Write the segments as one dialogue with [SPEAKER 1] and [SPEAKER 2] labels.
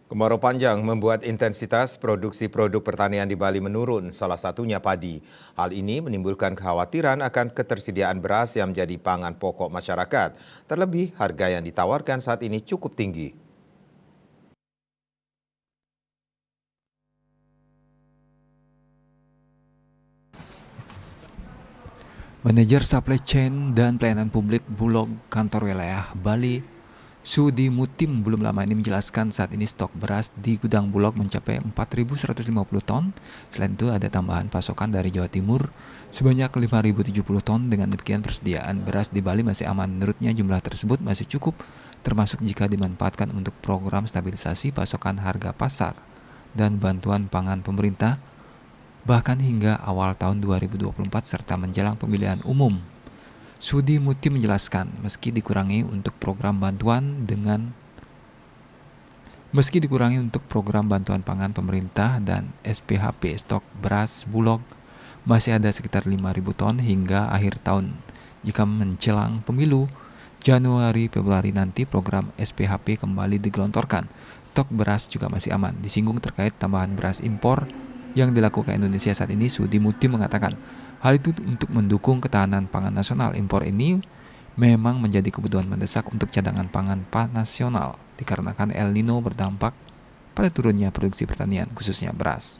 [SPEAKER 1] Kemarau panjang membuat intensitas produksi produk pertanian di Bali menurun, salah satunya padi. Hal ini menimbulkan kekhawatiran akan ketersediaan beras yang menjadi pangan pokok masyarakat. Terlebih, harga yang ditawarkan saat ini cukup tinggi.
[SPEAKER 2] Manajer Supply Chain dan Pelayanan Publik Bulog Kantor Wilayah Bali, Sudi Mutim belum lama ini menjelaskan saat ini stok beras di gudang Bulog mencapai 4.150 ton. Selain itu ada tambahan pasokan dari Jawa Timur sebanyak 5.070 ton. Dengan demikian persediaan beras di Bali masih aman. Menurutnya jumlah tersebut masih cukup, termasuk jika dimanfaatkan untuk program stabilisasi pasokan harga pasar dan bantuan pangan pemerintah, bahkan hingga awal tahun 2024 serta menjelang pemilihan umum. Sudi Muti menjelaskan, meski dikurangi untuk program bantuan pangan pemerintah dan SPHP, stok beras Bulog masih ada sekitar 5.000 ton hingga akhir tahun. Jika menjelang pemilu Januari-Februari nanti program SPHP kembali digelontorkan, stok beras juga masih aman. Disinggung terkait tambahan beras impor yang dilakukan Indonesia saat ini, Sudi Muti mengatakan hal itu untuk mendukung ketahanan pangan nasional. Impor ini memang menjadi kebutuhan mendesak untuk cadangan pangan nasional dikarenakan El Nino berdampak pada turunnya produksi pertanian khususnya beras.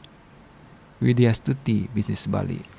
[SPEAKER 2] Widya Stuti, Bisnis Bali.